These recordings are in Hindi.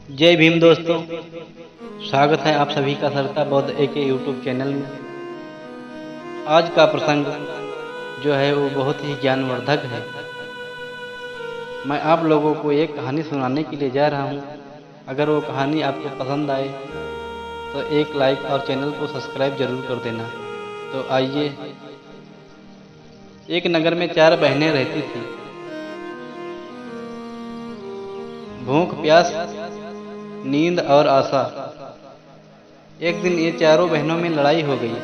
जय भीम दोस्तों, स्वागत है आप सभी का सरता बौद्ध के यूट्यूब चैनल में। आज का प्रसंग जो है वो बहुत ही ज्ञानवर्धक है। मैं आप लोगों को एक कहानी सुनाने के लिए जा रहा हूँ। अगर वो कहानी आपको पसंद आए तो एक लाइक और चैनल को सब्सक्राइब जरूर कर देना। तो आइए। एक नगर में 4 बहनें रहती थी। भूख, प्यास, नींद और आशा। एक दिन ये चारों बहनों में लड़ाई हो गई।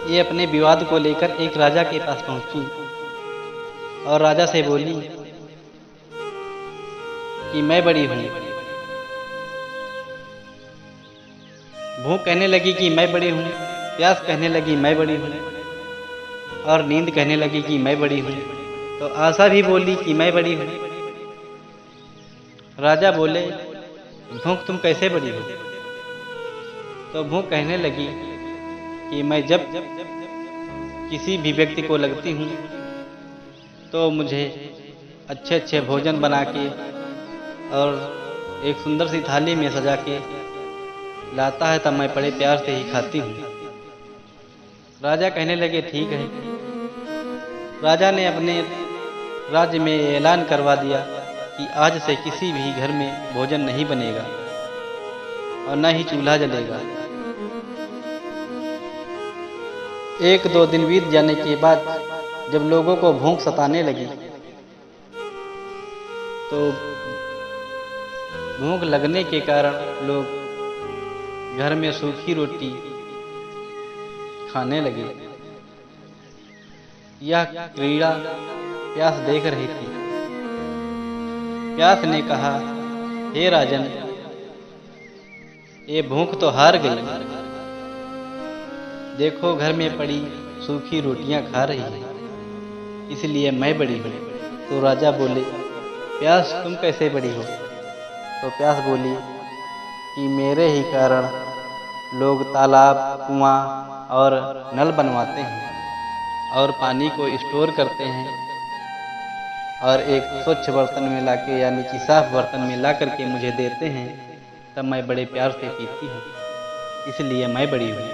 ये अपने विवाद को लेकर एक राजा के पास पहुंची और राजा से बोली कि मैं बड़ी हूं। भूख कहने लगी कि मैं बड़ी हूं, प्यास कहने लगी मैं बड़ी हूं और नींद कहने लगी कि मैं बड़ी हूं। तो आशा भी बोली कि मैं बड़ी हूं। राजा बोले, भूख तुम कैसे बड़ी हो? तो भूख कहने लगी कि मैं जब किसी भी व्यक्ति को लगती हूँ तो मुझे अच्छे अच्छे भोजन बना के और एक सुंदर सी थाली में सजा के लाता है, तब मैं बड़े प्यार से ही खाती हूँ। राजा कहने लगे, ठीक है। राजा ने अपने राज्य में ऐलान करवा दिया कि आज से किसी भी घर में भोजन नहीं बनेगा और न ही चूल्हा जलेगा। 1-2 दिन बीत जाने के बाद जब लोगों को भूख सताने लगी तो भूख लगने के कारण लोग घर में सूखी रोटी खाने लगे। यह क्रीड़ा प्यास देख रही थी। प्यास ने कहा, हे राजन, ये भूख तो हार गई। देखो घर में पड़ी सूखी रोटियां खा रही है, इसलिए मैं बड़ी हूँ। तो राजा बोले, प्यास तुम कैसे बड़ी हो? तो प्यास बोली कि मेरे ही कारण लोग तालाब, कुआं और नल बनवाते हैं और पानी को स्टोर करते हैं और एक स्वच्छ बर्तन में लाके, यानी कि साफ बर्तन में ला करके मुझे देते हैं, तब मैं बड़े प्यार से पीती हूँ, इसलिए मैं बड़ी हूँ।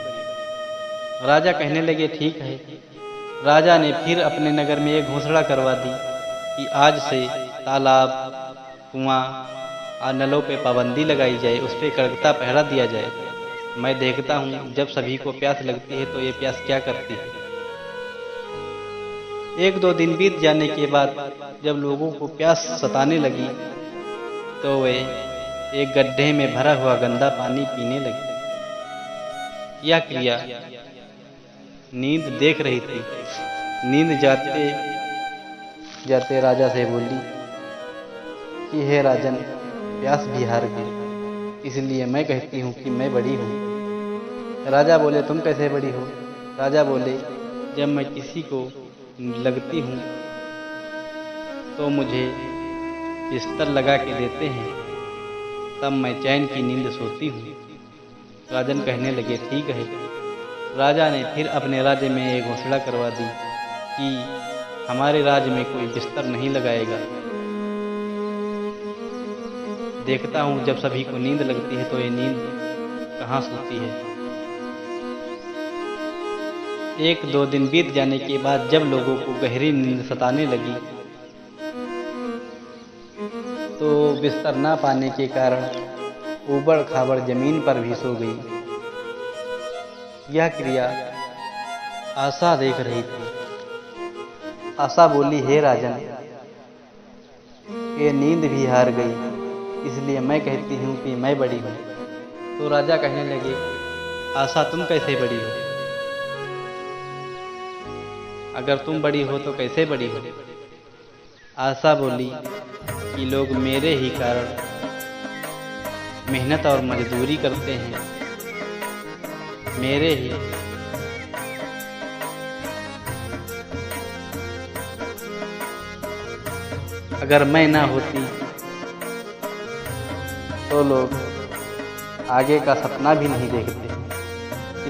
राजा कहने लगे, ठीक है। राजा ने फिर अपने नगर में एक घोषणा करवा दी कि आज से तालाब, कुआं और नलों पे पाबंदी लगाई जाए, उस पर कड़कता पहरा दिया जाए। मैं देखता हूँ जब सभी को प्यास लगती है तो ये प्यास क्या करती है। 1-2 दिन बीत जाने के बाद जब लोगों को प्यास सताने लगी तो वे एक गड्ढे में भरा हुआ गंदा पानी पीने लगे। यह क्रिया नींद देख रही थी। नींद जाते जाते राजा से बोली कि हे राजन, प्यास भी हार गई, इसलिए मैं कहती हूँ कि मैं बड़ी हूँ। राजा बोले, तुम कैसे बड़ी हो? राजा बोले, जब मैं किसी को लगती हूँ तो मुझे बिस्तर लगा के देते हैं, तब मैं चैन की नींद सोती हूँ। राजन कहने लगे, ठीक है। राजा ने फिर अपने राज्य में एक घोषणा करवा दी कि हमारे राज्य में कोई बिस्तर नहीं लगाएगा। देखता हूँ जब सभी को नींद लगती है तो ये नींद कहाँ सोती है। 1-2 दिन बीत जाने के बाद जब लोगों को गहरी नींद सताने लगी तो बिस्तर ना पाने के कारण ऊबड़ खाबड़ जमीन पर भी सो गई। यह क्रिया आशा देख रही थी। आशा बोली, हे राजन, ये नींद भी हार गई, इसलिए मैं कहती हूँ कि मैं बड़ी हूँ। तो राजा कहने लगे, आशा तुम कैसे बड़ी हो? अगर तुम बड़ी हो तो कैसे बड़ी हो? आशा बोली कि लोग मेरे ही कारण मेहनत और मजदूरी करते हैं, मेरे ही अगर मैं ना होती तो लोग आगे का सपना भी नहीं देखते,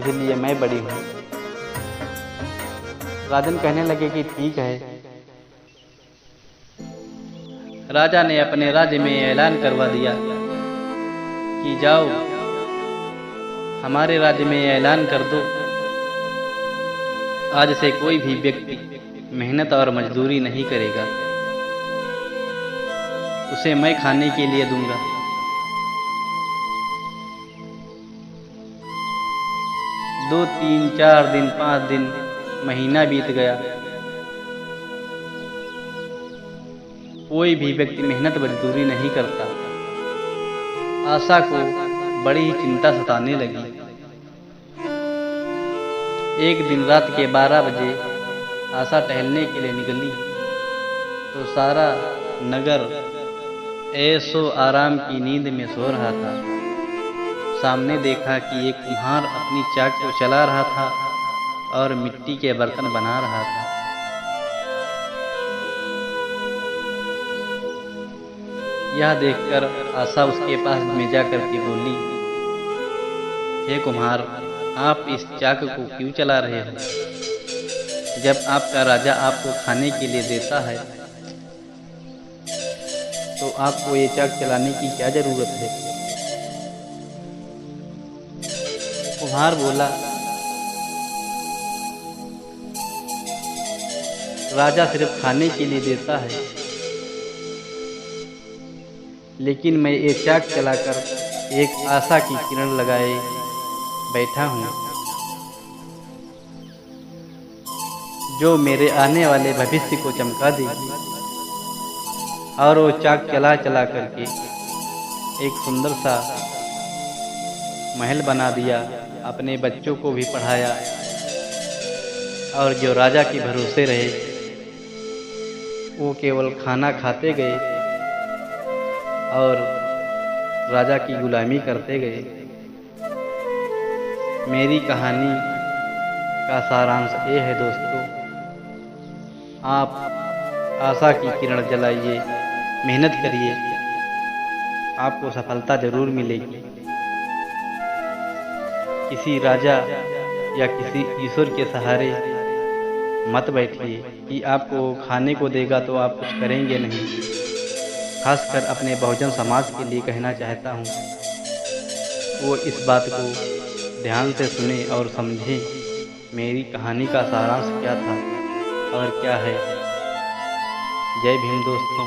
इसलिए मैं बड़ी हूँ। राजन कहने लगे कि ठीक है। राजा ने अपने राज्य में ऐलान करवा दिया कि जाओ हमारे राज्य में ऐलान कर दो, आज से कोई भी व्यक्ति मेहनत और मजदूरी नहीं करेगा, उसे मैं खाने के लिए दूंगा। 2, 3, 4 दिन, 5 दिन, महीना बीत गया। कोई भी व्यक्ति मेहनत मजदूरी नहीं करता। आशा को बड़ी ही चिंता सताने लगी। एक दिन रात के 12 बजे आशा टहलने के लिए निकली तो सारा नगर ऐशो आराम की नींद में सो रहा था। सामने देखा कि एक कुम्हार अपनी चाक को चला रहा था और मिट्टी के बर्तन बना रहा था। यह देखकर आशा उसके पास में जाकर के बोली, हे कुम्हार, आप इस चाक को क्यों चला रहे हो? जब आपका राजा आपको खाने के लिए देता है तो आपको ये चाक चलाने की क्या जरूरत है? कुम्हार बोला, राजा सिर्फ खाने के लिए देता है, लेकिन मैं ये चाक चलाकर एक आशा की किरण लगाए बैठा हूँ, जो मेरे आने वाले भविष्य को चमका देगी। और वो चाक चला चला करके एक सुंदर सा महल बना दिया, अपने बच्चों को भी पढ़ाया और जो राजा के भरोसे रहे वो केवल खाना खाते गए और राजा की गुलामी करते गए। मेरी कहानी का सारांश ये है दोस्तों, आप आशा की किरण जलाइए, मेहनत करिए, आपको सफलता जरूर मिलेगी। किसी राजा या किसी ईश्वर के सहारे मत बैठिए कि आपको खाने को देगा तो आप कुछ करेंगे नहीं। खासकर अपने बहुजन समाज के लिए कहना चाहता हूँ, वो इस बात को ध्यान से सुने और समझें मेरी कहानी का सारांश क्या था और क्या है। जय भीम दोस्तों।